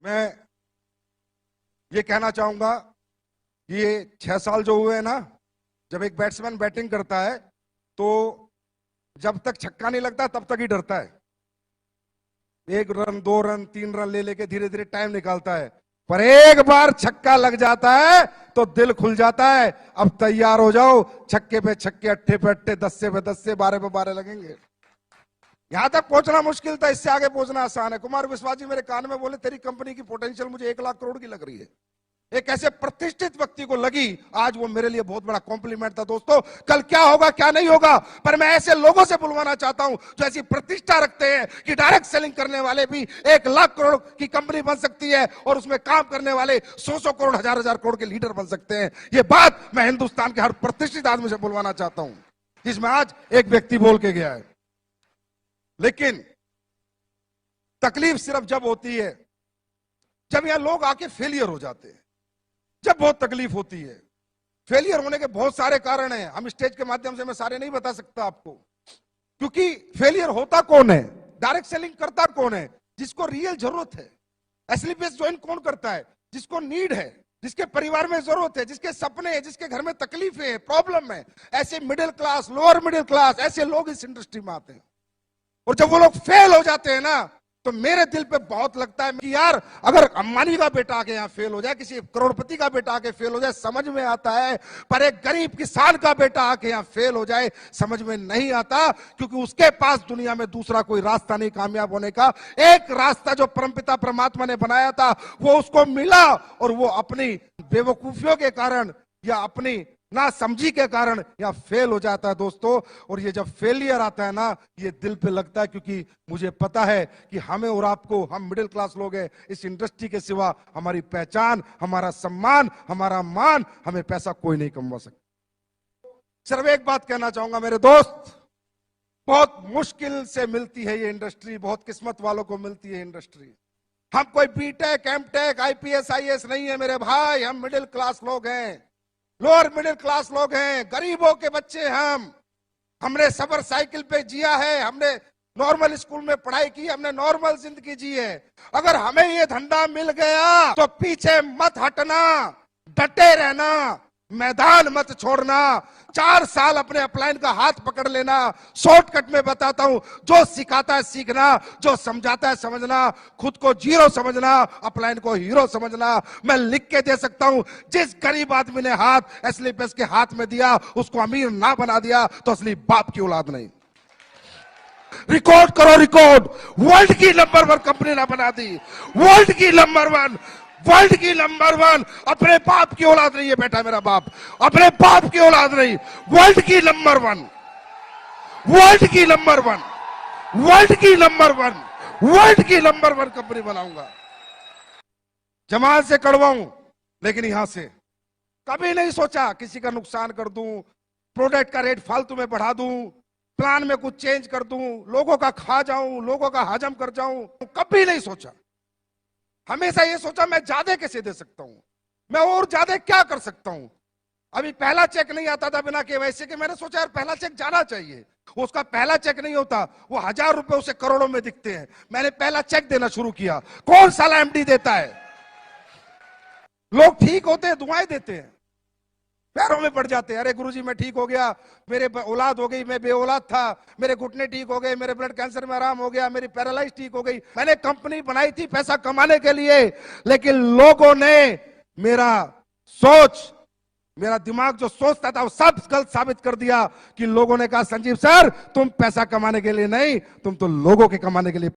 मैं ये कहना चाहूंगा कि ये 6 साल जो हुए हैं ना, जब एक बैट्समैन बैटिंग करता है तो जब तक छक्का नहीं लगता तब तक ही डरता है। 1 रन 2 रन 3 रन ले लेके धीरे धीरे टाइम निकालता है, पर एक बार छक्का लग जाता है तो दिल खुल जाता है। अब तैयार हो जाओ, छक्के पे छक्के, अट्ठे पे अट्ठे, 10 पे 10, 12 पे 12 लगेंगे। यहां तक पहुंचना मुश्किल था, इससे आगे पहुंचना आसान है। कुमार विश्वास जी मेरे कान में बोले, तेरी कंपनी की पोटेंशियल मुझे 1 लाख करोड़ की लग रही है। एक ऐसे प्रतिष्ठित व्यक्ति को लगी, आज वो मेरे लिए बहुत बड़ा कॉम्प्लीमेंट था। दोस्तों, कल क्या होगा क्या नहीं होगा, पर मैं ऐसे लोगों से बुलवाना चाहता हूं जो ऐसी प्रतिष्ठा रखते हैं कि डायरेक्ट सेलिंग करने वाले भी 1 लाख करोड़ की कंपनी बन सकती है और उसमें काम करने वाले 100 करोड़, 1000 करोड़ के लीडर बन सकते हैं। ये बात मैं हिंदुस्तान के हर प्रतिष्ठित आदमी से बुलवाना चाहता हूं, जिसमें आज एक व्यक्ति बोल के गया है। लेकिन तकलीफ सिर्फ जब होती है जब यहां लोग आके फेलियर हो जाते हैं, जब बहुत तकलीफ होती है। फेलियर होने के बहुत सारे कारण हैं, हम स्टेज के माध्यम से मैं सारे नहीं बता सकता आपको, क्योंकि फेलियर होता कौन है, डायरेक्ट सेलिंग करता कौन है, जिसको रियल जरूरत है। एसलीपीएस ज्वाइन कौन करता है, जिसको नीड है, जिसके परिवार में जरूरत है, जिसके सपने हैं, जिसके घर में तकलीफें हैं, प्रॉब्लम है। ऐसे middle class, lower middle class, ऐसे लोग इस इंडस्ट्री में आते हैं। और जब वो लोग फेल हो जाते हैं ना, तो मेरे दिल पे बहुत लगता है कि यार, अगर अंबानी का बेटा आके यहाँ फेल हो जाए, किसी करोड़पति का बेटा आके फेल हो जाए, समझ में आता है, पर एक गरीब किसान का बेटा आके यहाँ फेल हो जाए, समझ में नहीं आता। क्योंकि उसके पास दुनिया में दूसरा कोई रास्ता नहीं कामयाब होने का। एक रास्ता जो परमपिता परमात्मा ने बनाया था वो उसको मिला, और वो अपनी बेवकूफियों के कारण या अपनी ना समझी के कारण या फेल हो जाता है दोस्तों। और ये जब फेलियर आता है ना, ये दिल पे लगता है, क्योंकि मुझे पता है कि हमें और आपको, हम मिडिल क्लास लोग हैं, इस इंडस्ट्री के सिवा हमारी पहचान, हमारा सम्मान, हमारा मान, हमें पैसा कोई नहीं कमवा सकता। सिर्फ एक बात कहना चाहूंगा मेरे दोस्त, बहुत मुश्किल से मिलती है ये इंडस्ट्री, बहुत किस्मत वालों को मिलती है इंडस्ट्री। हम कोई बीटेक, एमटेक, आईपीएस, आईएएस नहीं है मेरे भाई, हम मिडिल क्लास लोग हैं, लोअर मिडिल क्लास लोग हैं, गरीबों के बच्चे हम। हमने सबर साइकिल पे जिया है, हमने नॉर्मल स्कूल में पढ़ाई की, हमने नॉर्मल जिंदगी जी है। अगर हमें ये धंधा मिल गया तो पीछे मत हटना, डटे रहना, मैदान मत छोड़ना। 4 साल अपने अपलाइन का हाथ पकड़ लेना। शॉर्टकट में बताता हूं, जो सिखाता है सीखना, जो समझाता है समझना, खुद को जीरो समझना, अपलाइन को हीरो समझना। मैं लिख के दे सकता हूं, जिस गरीब आदमी ने हाथ एसलीपीएस के हाथ में दिया उसको अमीर ना बना दिया तो असली बाप की औलाद नहीं। रिकॉर्ड करो, रिकॉर्ड, वर्ल्ड की नंबर 1 कंपनी ना बना दी, वर्ल्ड की नंबर 1, वर्ल्ड की नंबर 1। अपने बाप की औलाद नहीं है बेटा, मेरा बाप अपने बाप की औलाद नहीं, वर्ल्ड की नंबर 1, वर्ल्ड की नंबर 1, वर्ल्ड की नंबर 1, वर्ल्ड की नंबर 1 कंपनी बनाऊंगा। जमाल से कड़वाऊं, लेकिन यहां से कभी नहीं सोचा किसी का नुकसान कर दूं, प्रोडक्ट का रेट फालतू में बढ़ा दूं, प्लान में कुछ चेंज कर दूं, लोगों का खा जाऊं, लोगों का हजम कर जाऊं, कभी नहीं सोचा। हमेशा ये सोचा मैं ज्यादा कैसे दे सकता हूं, मैं और ज्यादा क्या कर सकता हूं। अभी पहला चेक नहीं आता था बिना केवाईसी के, मैंने सोचा यार पहला चेक जाना चाहिए। उसका पहला चेक नहीं होता, वो 1000 रुपए उसे करोड़ों में दिखते हैं। मैंने पहला चेक देना शुरू किया। कौन साला एमडी देता है? लोग ठीक होते हैं, दुआएं देते हैं, पैरों में पड़ जाते हैं। अरे गुरुजी मैं ठीक हो गया, मेरे औलाद हो गई, मैं बेऔलाद था, मेरे घुटने ठीक हो गए, मेरे ब्लड कैंसर में आराम हो गया, मेरी पैरालाइज ठीक हो गई। मैंने कंपनी बनाई थी पैसा कमाने के लिए, लेकिन लोगों ने मेरा सोच, मेरा दिमाग जो सोचता था वो सब गलत साबित कर दिया। कि लोगों ने कहा संजीव सर तुम पैसा कमाने के लिए नहीं, तुम तो लोगों के कमाने के लिए